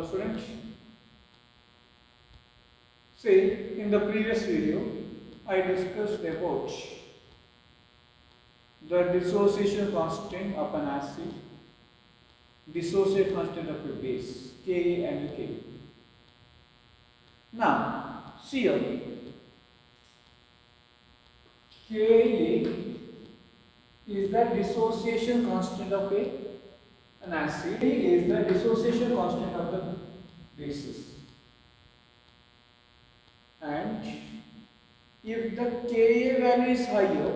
Hello students. See, in the previous video, I discussed about the dissociation constant of an acid, dissociation constant of a base, Ka and K. Now, see here, Ka is the dissociation constant of an acid, K is the dissociation constant of the bases. And if the Ka value is higher,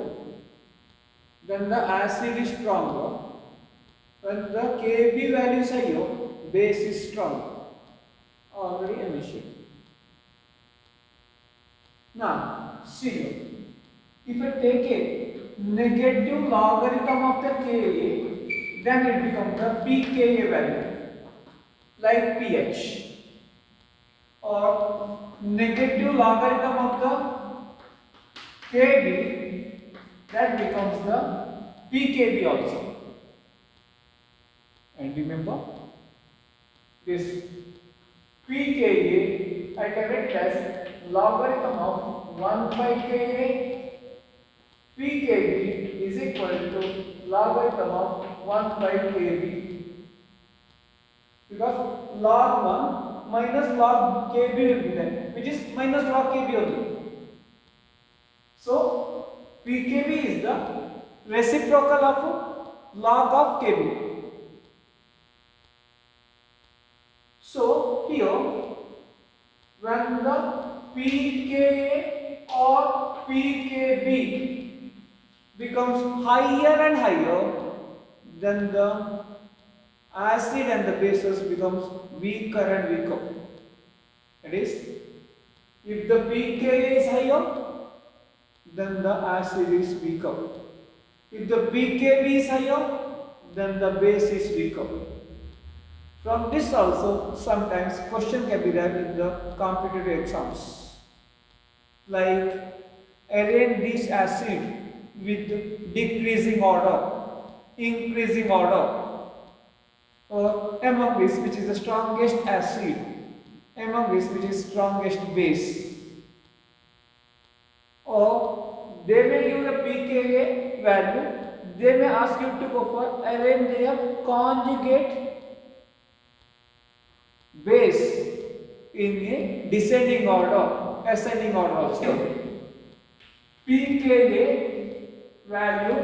then the acid is stronger. When the Kb value is higher, base is stronger. Already I mentioned. Now, see here. If I take a negative logarithm of the Ka, then it becomes the pKa value, like pH. Or negative logarithm of the Kb, that becomes the pKb also. And remember, this pKa I can write as logarithm of 1 by Ka. pKb is equal to logarithm of 1 by Kb. Because log 1 minus log Kb will be there, which is minus log Kb only. So, pKb is the reciprocal of log of Kb. So, here, when the pKa or pKb becomes higher and higher, then the acid and the bases becomes weaker and weaker. That is, if the pKa is higher, then the acid is weaker. If the pKb is higher, then the base is weaker. From this also, sometimes question can be there in the competitive exams. Like, arrange this acid with decreasing order, increasing order. Or among this, which is the strongest acid, among this, which is strongest base. Or they may give the pKa value, they may ask you to go for arrange their conjugate base in a descending order, ascending order also. pKa value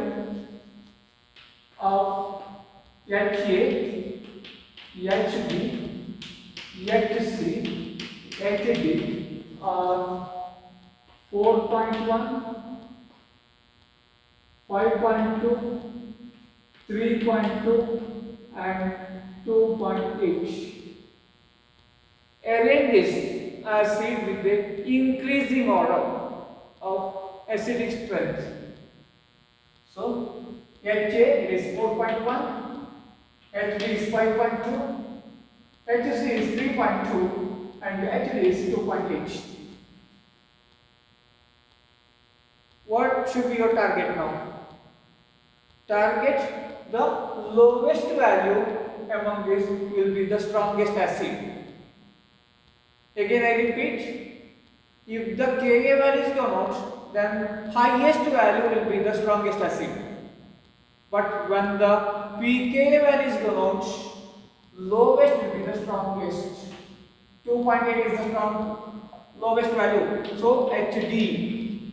of HA, HB, HC, HD are 4.1, 5.2, 3.2 and 2.8. Arrange this acid with the increasing order of acidic strength. So, HA is 4.1, HB is 5.2, HC is 3.2 and HD is 2.8. What should be your target now? Target the lowest value among these will be the strongest acid. Again I repeat, if the Ka value is gone out, then highest value will be the strongest acid. But when the pKa value is gone out, lowest will be the strongest. 2.8 is the lowest value. So HD.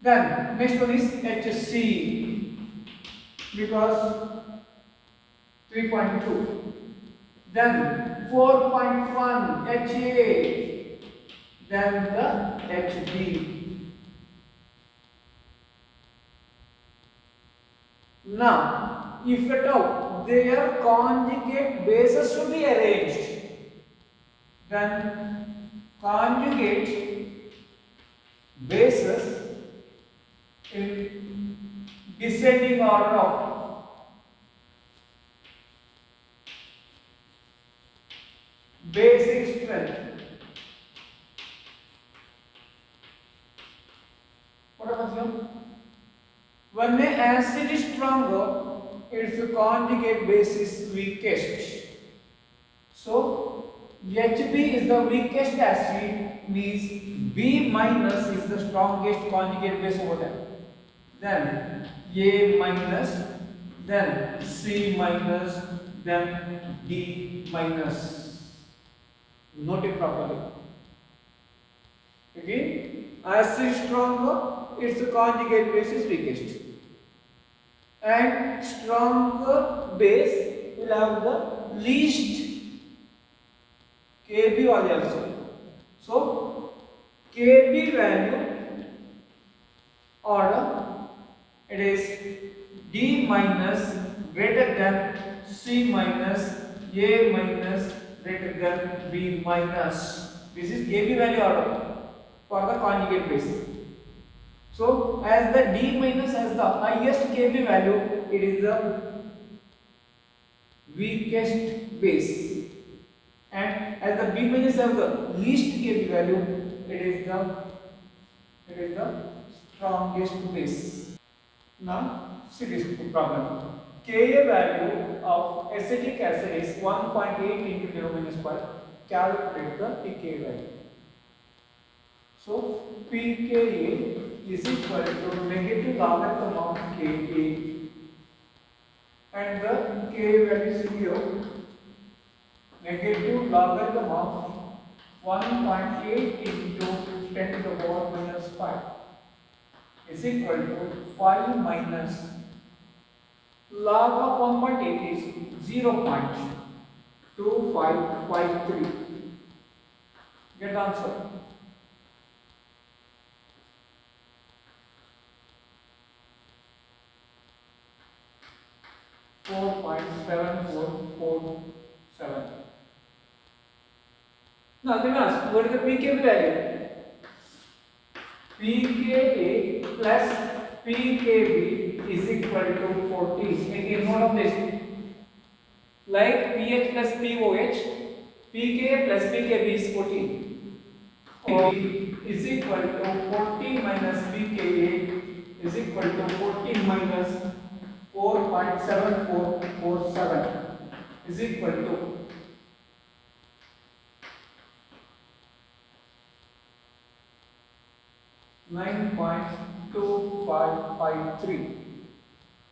Then next one is HC, because 3.2. Then 4.1 HA. Then the HB. Now, if at all their conjugate bases should be arranged, then conjugate bases in descending order of basic strength. What happens here? When an acid is stronger, its conjugate base is weakest. So HB is the weakest acid, means B minus is the strongest conjugate base over there. Then A minus, then C minus, then D minus. Note it properly. Again, acid stronger, its conjugate base is weakest. And stronger base will have the least Kb value also. So Kb value order, it is D minus greater than C minus, A minus greater than B minus. This is Kb value order for the conjugate base. So as the D minus has the highest Kb value, it is the weakest base, and as the B minus has the least Kb value, it is the strongest base. Now see this problem. Ka value of acetic acid is 1.8 into 10 minus 5. Calculate the pKa value. So pKa is equal to negative logarithm of Ka, and the Ka value is here. Negative logarithm of 1.8 into 10 to the power minus 5 is equal to 5 minus log of 1.8 is 0.2553. Get the answer. .7447. Now then ask, what is the pKa value? pKa plus pKb is equal to 14. Again, note of this. Like pH plus pOH, pKa plus pKb is 14. pKb is equal to 14 minus pKa is equal to 14 minus 4.7447 is equal to 9.2553.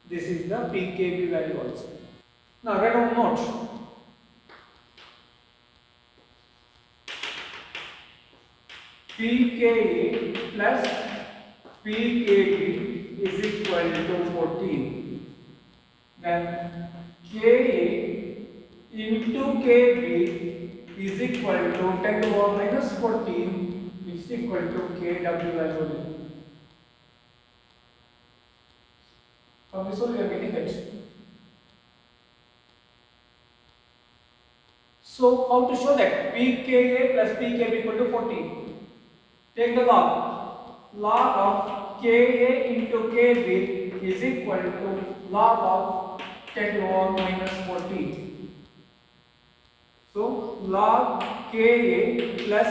This is the pKb value also. Now write down notes. pKa plus pKb is equal to 14. Then Ka into Kb is equal to 10 to the power minus 14 is equal to Kw value. From this one we are getting it. So how to show that? pKa plus pKb equal to 14. Take the log. Log of Ka into Kb is equal to log of 10 to the power minus 14. So log Ka plus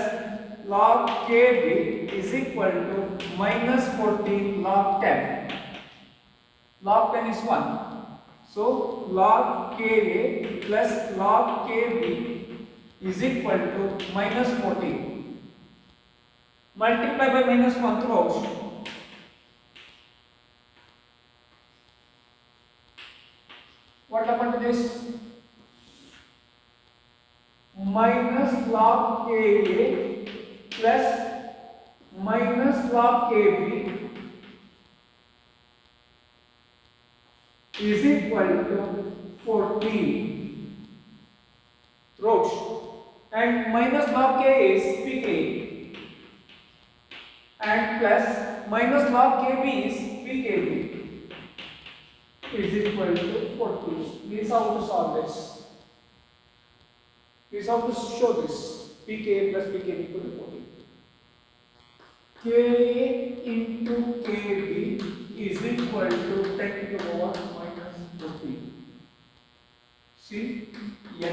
log Kb is equal to minus 14 log 10. Log 10 is 1. So log Ka plus log Kb is equal to minus 14. Multiply by minus 1 throughout. What happened to this? Minus log Ka plus minus log Kb is equal to 14. Rows. And minus log K is pK. And plus minus log Kb is pKb is equal to 14. This is how to solve this. This is how to show this. pKa plus pKb equal to 14. Ka into Kb is equal to 10 to the power minus 14. See, Ha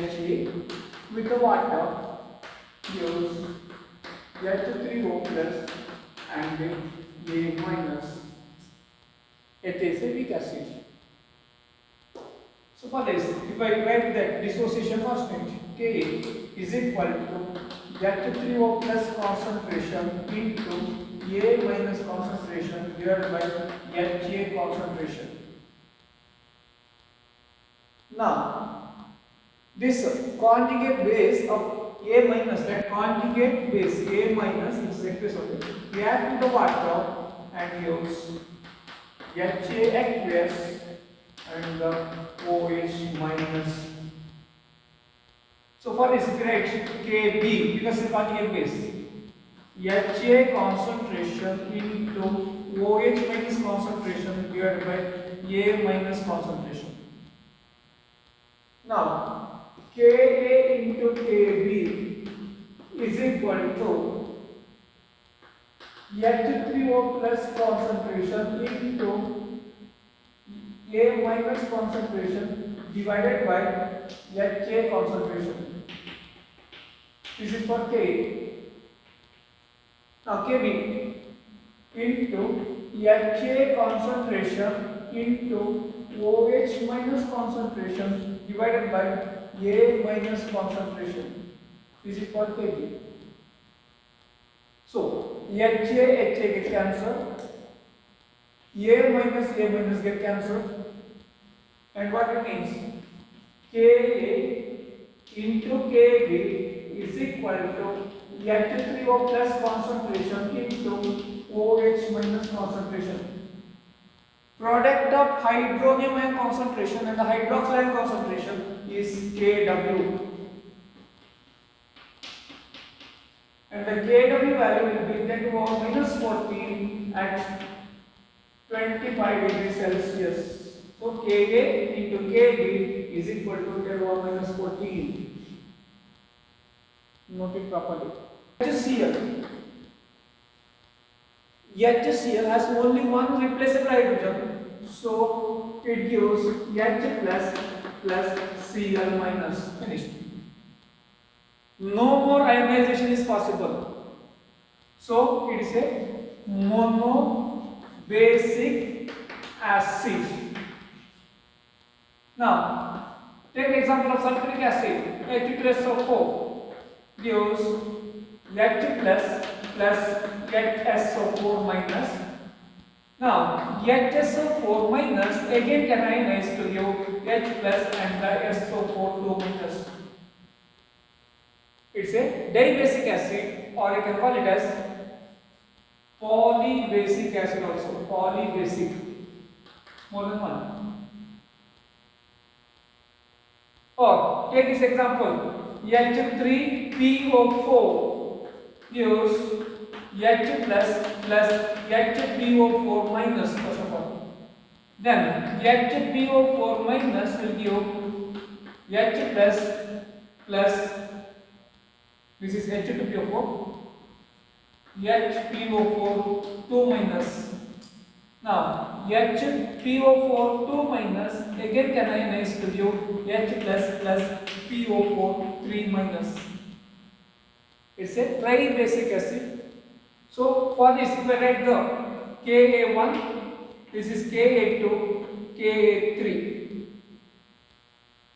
with the water gives H3O plus and A minus. It is a weak acid. So for this, if I write that dissociation constant, Ka is equal to H3O plus concentration into A minus concentration divided by HA concentration. Now, this conjugate base of A minus, that conjugate base A minus is replace of it. React with the water and use HA aqueous and the OH minus. So for this, write Kb because it's conjugate base. HA concentration into OH minus concentration divided by A minus concentration. Now, Ka into Kb is equal to H3O plus concentration into A minus concentration divided by HA concentration. This is for K. Now Kb into HA concentration into OH minus concentration divided by A minus concentration. This is for Kb. So HA get cancelled, A minus get cancelled, and what it means? Ka into Kb is equal to H3O plus concentration into OH minus concentration. Product of hydronium ion concentration and the hydroxyl ion concentration is Kw. And the Kw value will be 10 to the power minus 14 at 25 degrees Celsius. So Ka into Kb is equal to 10 to the power minus 14. Note it properly. HCl has only one replaceable hydrogen, so it gives H plus Cl minus. Finished. No more ionization is possible. So it is a monobasic acid. Now take the example of sulfuric acid. H2SO4 gives H plus HSO4 minus. Now HSO4 minus again can ionize to give H plus and the SO4 2 minus. It's a dibasic acid, or you can call it as polybasic acid also. Polybasic, more than one. Or take this example. H3PO4 gives H plus HPO4 minus first of all. Then HPO4 minus will give H plus this is H2PO4 HPO4 2 minus. Now HPO4 2 minus again can ionize to give H plus PO4 3 minus. It's a tribasic acid. So for this, if I write the Ka1, this is Ka2, Ka3.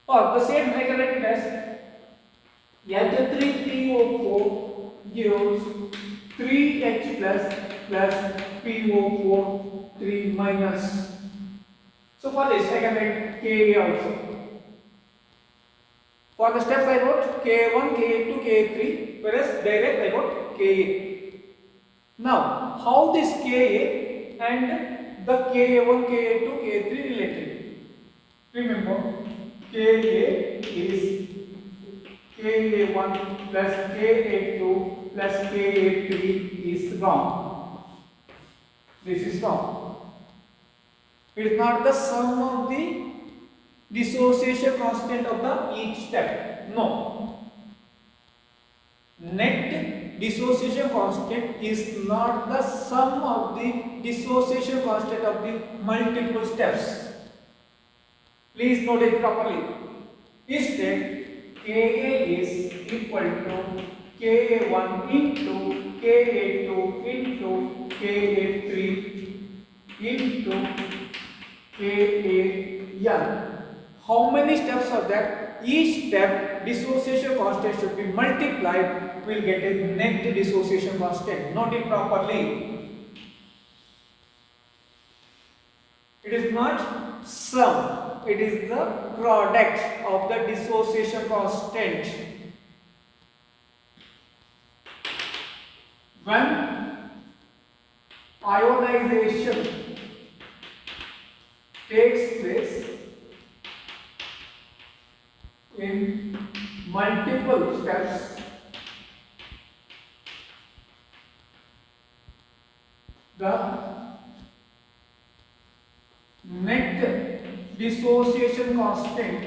Or the same I can write it as H3PO4 gives 3H plus PO4 3 minus. So for this I can write Ka also. For the steps I wrote Ka1, Ka2, Ka3, whereas direct I wrote Ka. Now how this Ka and the Ka1, Ka2, Ka3 related? Remember, Ka is Ka1 plus Ka2 plus Ka3 is wrong. This is wrong. It is not the sum of the dissociation constant of the each step. No. Net dissociation constant is not the sum of the dissociation constant of the multiple steps. Please note it properly. Instead, Ka is equal to Ka1 into Ka2 into Ka3 into Ka. How many steps are there? Each step dissociation constant should be multiplied, we'll get a net dissociation constant. Note it properly. It is not sum, it is the product of the dissociation constant. When ionization takes place in multiple steps, the net dissociation constant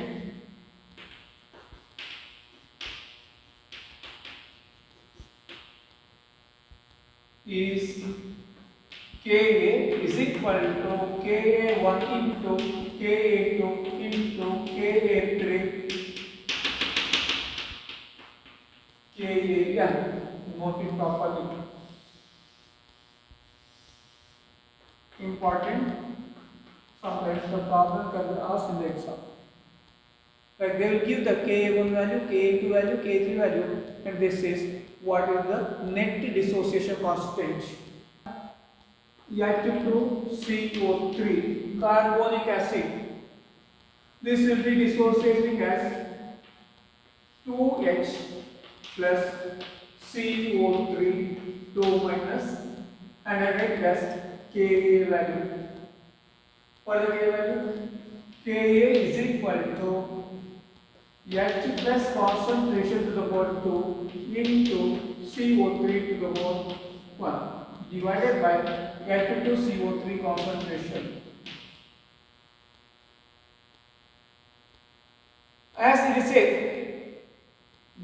is Ka is equal to Ka1 into Ka2 into Ka3 Kan. Note it properly. Important. Sometimes the problem can be asked in the exam. Like they will give the Ka1 value, Ka2 value, Ka3 value, and this says what is the net dissociation constant. H2CO3, carbonic acid. This will be dissociating as 2H plus CO3, 2 minus, and I get as Ka value. What is the Ka value? Ka is equal to H plus concentration to the power 2 into CO3 to the power 1 divided by H2CO3 concentration. As it is a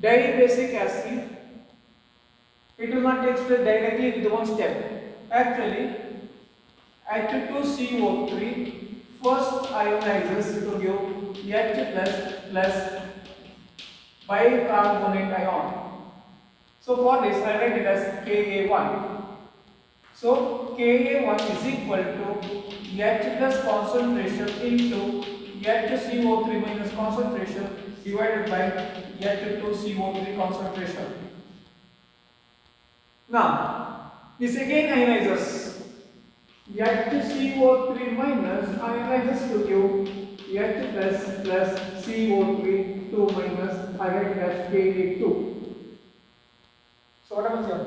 dibasic acid, it will not take place directly with one step. Actually, H2CO3 first ionizes to give H plus bicarbonate ion. So for this I write it as Ka1. So Ka1 is equal to H plus concentration into HCO3 minus concentration divided by H2CO3 concentration. Now this again ionizes. HCO3 minus ionizes to give H plus CO3 2 minus I write it as Ka2. So what happens here?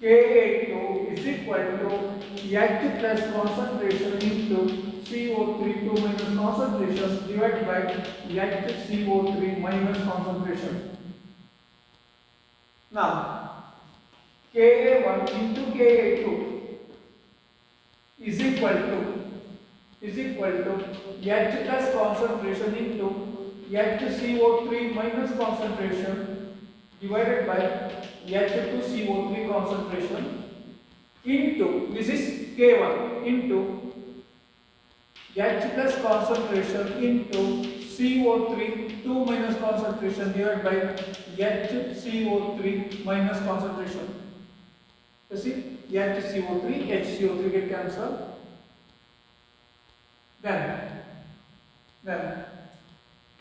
Ka2 is equal to H plus concentration into CO3 2 minus concentration divided by HCO3 minus concentration. Now Ka1 into Ka2 is equal to H plus concentration into HCO3 minus concentration divided by H2CO3 concentration into, this is K1, into H plus concentration into CO3 2 minus concentration divided by HCO3 minus concentration. You see, HCO3 get cancelled. Then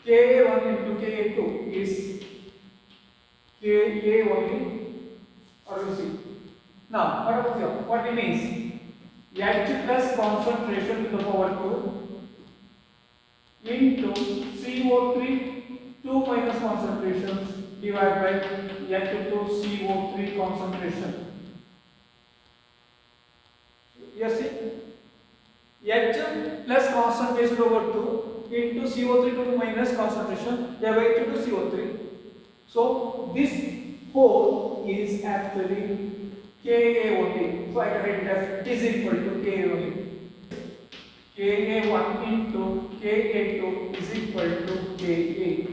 Ka1 into Ka2 is Ka only, or you see. Now, what about here? What it means? H plus concentration to the power 2 into CO3 2 minus concentration divided by H2CO3 concentration. Yes, see? H plus concentration over 2 into CO3 2 minus concentration divided by H2CO3. So this whole is actually Ka only. So I can write it as is equal to Ka only. Ka1 into Ka2 is equal to Ka.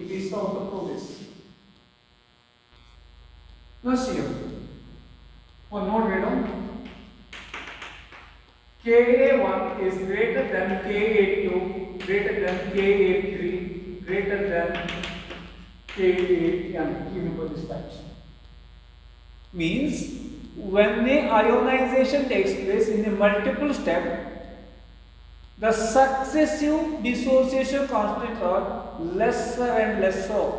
This is how to prove this. Now see here. One more way down. Ka1 is greater than Ka2, greater than Ka3, greater than Ka8, remember this types. Means when the ionization takes place in a multiple step, the successive dissociation constants are lesser and lesser.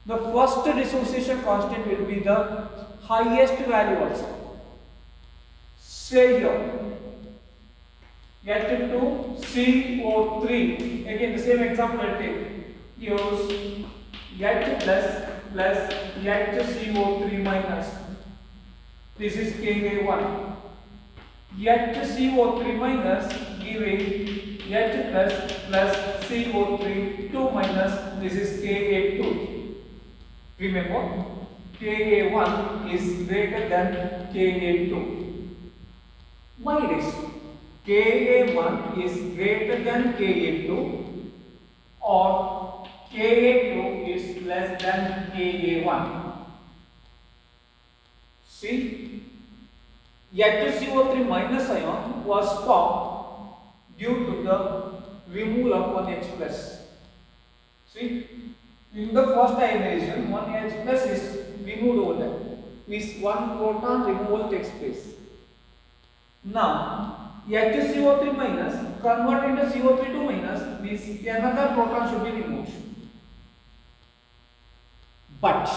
the first dissociation constant will be the highest value also. Say here H2CO3, again the same example I take, use H plus HCO3 minus, this is Ka1, HCO3 minus giving H plus CO3 2 minus, this is Ka2. Remember, Ka1 is greater than Ka2. Why this? Ka1 is greater than Ka2 or Ka2 is less than Ka1. See, HCO3 minus ion was formed due to the removal of one H plus. See, in the first ionization, one H plus is removed over there, means one proton removal takes place. Now, HCO3 minus convert into CO3 2 minus, means another proton should be removed. But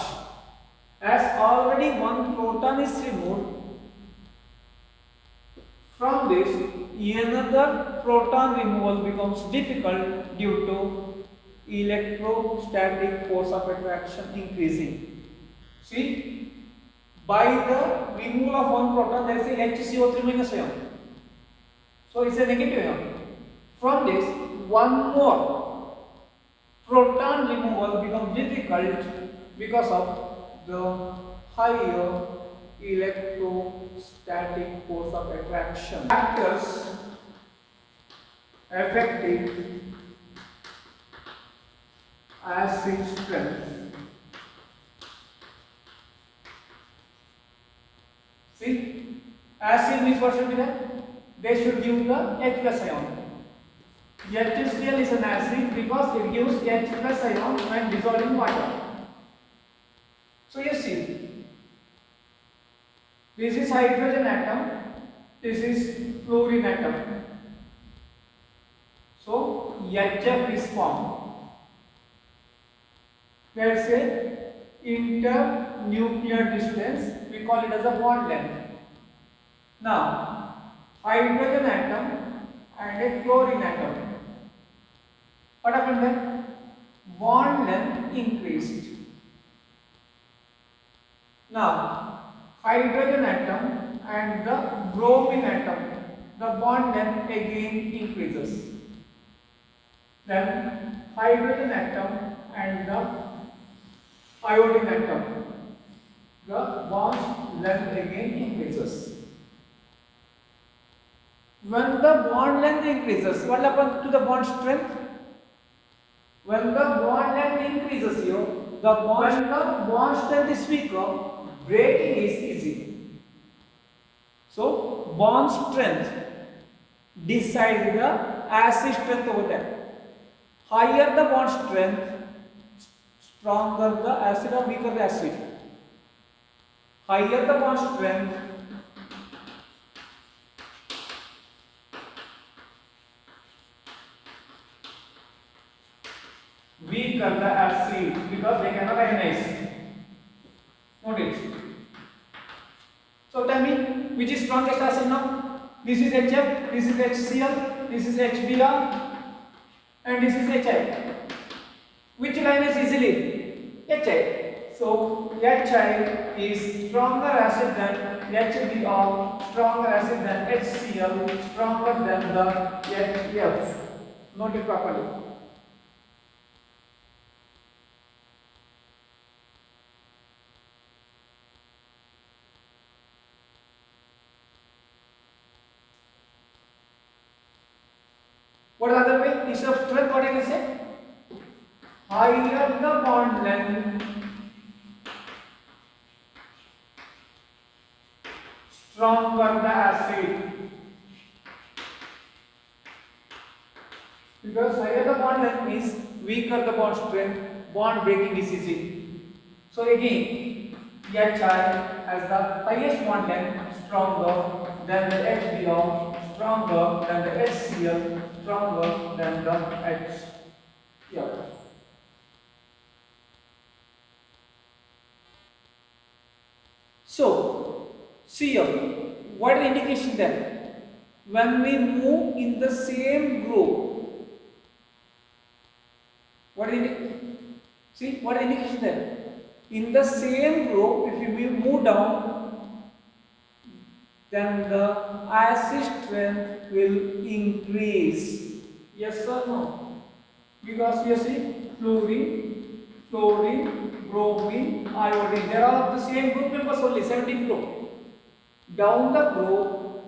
as already one proton is removed, from this another proton removal becomes difficult due to electrostatic force of attraction increasing. See, by the removal of one proton there is a HCO3 minus ion, so it's a negative ion. From this one more proton removal becomes difficult because of the higher electrostatic force of attraction. Factors affecting acid strength. See, acid means what should be there? They should give the H plus ion. HCl is an acid because it gives H plus ion when dissolved in water. So you see, this is hydrogen atom, this is fluorine atom. So HF is formed. There is a internuclear distance, we call it as a bond length. Now, hydrogen atom and a chlorine atom. What happened then? Bond length increased. Now, hydrogen atom and the bromine atom, the bond length again increases. Then hydrogen atom and the iodine atom, the bond length again increases. When the bond length increases, what happens to the bond strength? When the bond length increases here, when the bond strength is weaker, breaking is easy. So bond strength decides the acid strength over there. Higher the bond strength, stronger the acid or weaker the acid. Higher the bond strength, weaker the acid because they cannot ionize. Note it. So tell me, which is strongest acid now? This is HF, this is HCl, this is HBr, and this is HI. Which will ionize easily? HI. So HI is stronger acid than HBr, stronger acid than HCl, stronger than the HF. Note it properly. What is the other way? Instead of strength, what I can say? Higher the bond length, stronger the acid. Because higher the bond length means weaker the bond strength, bond breaking is easy. So again, HI has the highest bond length, stronger than the HBr, stronger than the HCl, stronger than the HF. So see here, what is the indication then? When we move in the same group, what is the, see what is the indication there? In the same group, if we move down, then the acid strength will increase. Yes or no? Because you see, fluorine, chlorine, bromine, iodine, they are of the same group members only, 17 group. Down the group,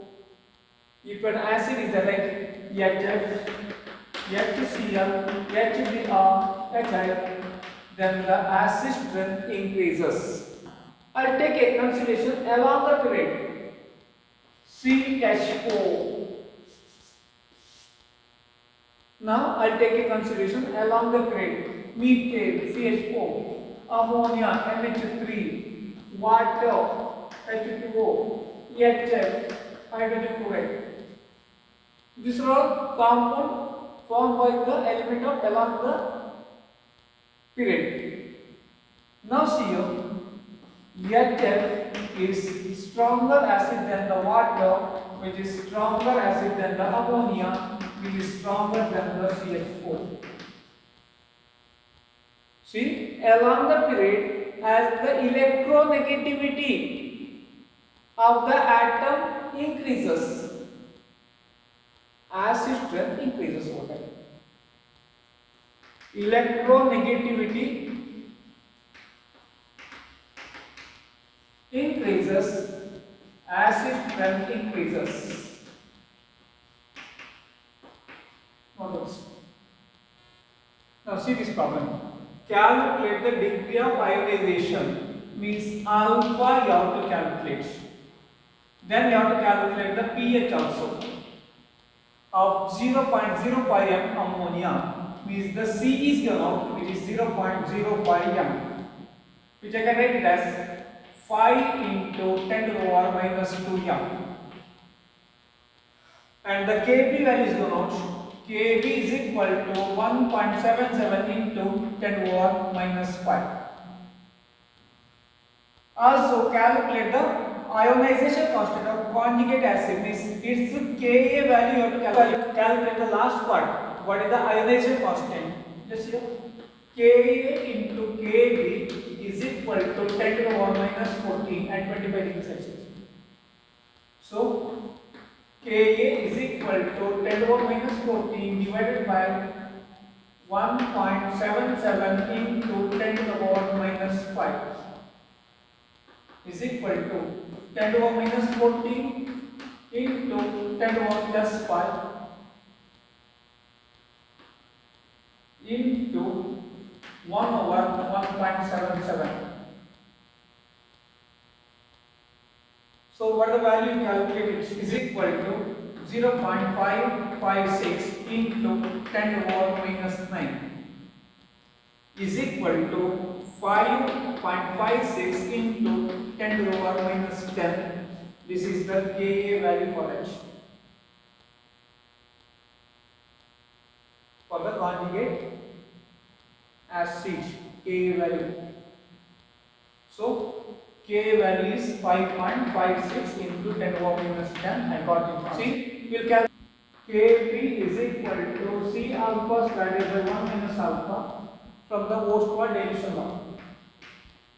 if an acid is there like HF, HCl, HBr, HI, then the acid strength increases. I'll take a consideration along the period. CH4. Now I'll take a consideration along the period. Methane, CH4, ammonia, NH3, water, H2O, HF, hydrogen fluoride. These are all compound formed by the element of along the period. Now see here, HF is stronger acid than the water, which is stronger acid than the ammonia, which is stronger than the CH4. See, along the period, as the electronegativity of the atom increases, acid strength increases over time. Electronegativity increases, acid strength increases. Now see this problem. Calculate the degree of ionization. Means alpha you have to calculate. Then you have to calculate the pH also. Of 0.05 m ammonia. Means the C is given out, which is 0.05 m. Which I can write it as 5 into 10 to the power minus 2 m. And the Kb value is given out. Kb is equal to 1.77 into 10 to the power minus 5. Also calculate the ionization constant of conjugate acid. Means its Ka value you have to calculate the last part. What is the ionization constant? Just here. Ka into Kb is equal to 10 to the power minus 14 at 25 degrees Celsius. So Ka is equal to 10 to the power minus 14 divided by 1.77 into 10 to the power minus 5 is equal to 10 to the power minus 14 into 10 to the power plus 5 into 1 over 1.77. So what the value calculated is equal to 0.556 into 10 to the power minus 9 is equal to 5.56 into 10 to the power minus 10. This is the Ka value for H. For the conjugate acid, Ka value. So Ka value is 5.56 into 10 to the power minus 10. I got it. See, we'll calculate Kb is equal to C alpha divided by 1 minus alpha from the Ostwald dilution law.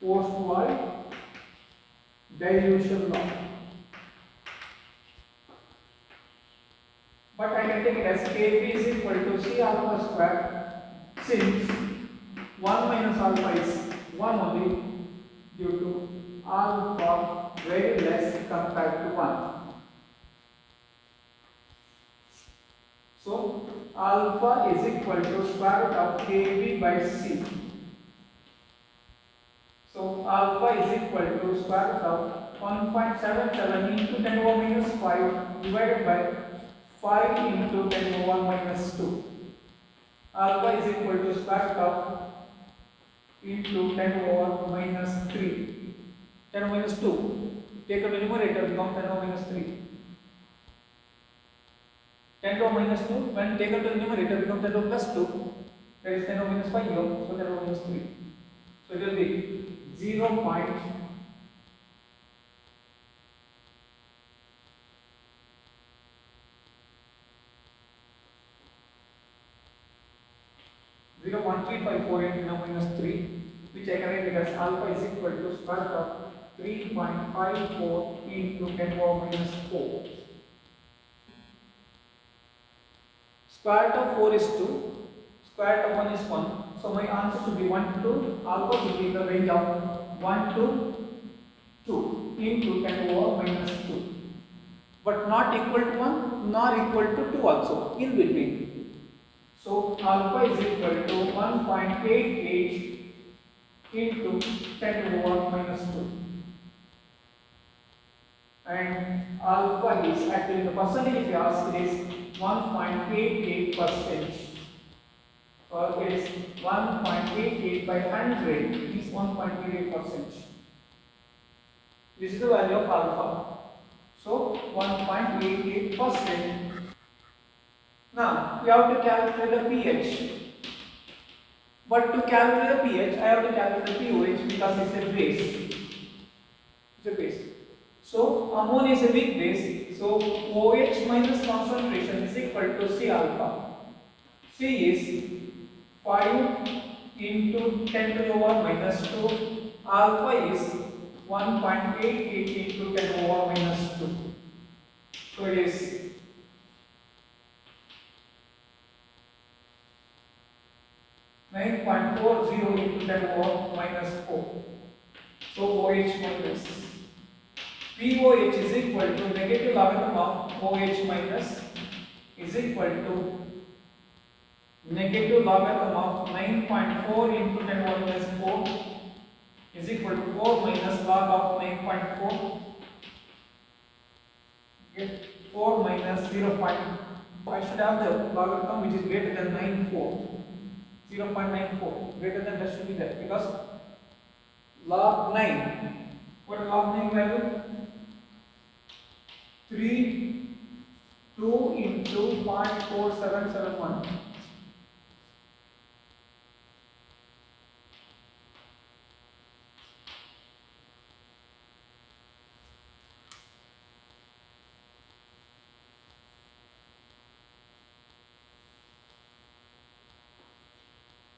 Ostwald dilution law. But I can take it as Kb is equal to C alpha square, since 1 minus alpha is 1 only due to alpha very less compared to 1. So alpha is equal to square root of Kb by C. So alpha is equal to square root of 1.77 into 10 to the power minus 5 divided by 5 into 10 to the power minus 2. Alpha is equal to square root of into 10 to the power minus 3. 10 minus 2. Take a numerator, become 10 to the minus 3. 10 to minus 2, when taken to the numerator, becomes 10 to plus 2. That is 10 to minus 5 here, so 10 to minus 3. So it will be 0.556 4 into minus 3, which I can write it as alpha is equal to square root of 3.54 into 10 power minus 4. Square root of 4 is 2, square root of 1 is 1. So my answer should be 1 to alpha should be in the range of 1 to 2 into 10 power minus 2. But not equal to 1 nor equal to 2 also, in between. So alpha is equal to 1.88 into 10 to the power minus 2. And alpha is actually the percentage if you ask it is 1.88%. Or it is 1.88 by 100 is 1.88%. This is the value of alpha. So 1.88%. Now we have to calculate the pH. But to calculate the pH, I have to calculate the pOH because it's a base. It's a base. So ammonia is a weak base. So OH minus concentration is equal to C alpha. C is 5 into 10 to the power minus 2. Alpha is 1.88 into 10 to the power minus 2. So it is 9.40 into 10 to the power minus 4. So OH minus POH is equal to negative logarithm of OH minus is equal to negative logarithm of 9.4 into 10 to the power minus 4 is equal to 4 minus log of 9.4. Okay. 4 minus 0. I should have the logarithm which is greater than 0.94 greater than that should be there because log 9, what is log 9 value? 3, 2 into 0.4771.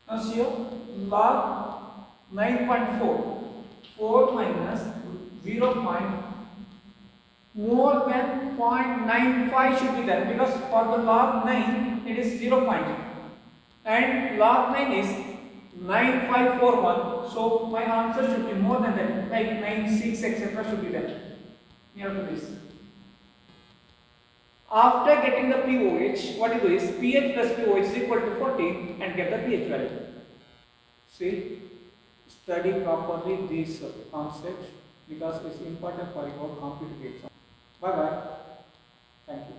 Now see log 9.4, 4 minus 0. More than 0.95 should be there because for the log 9 it is 0. And log 9 is 9541. So my answer should be more than that, like 96 etc. should be there near to this. After getting the pOH, what you do is pH plus pOH is equal to 14 and get the pH value. See, study properly these concepts because it's important for your competitive exam. Bye bye. Thank you.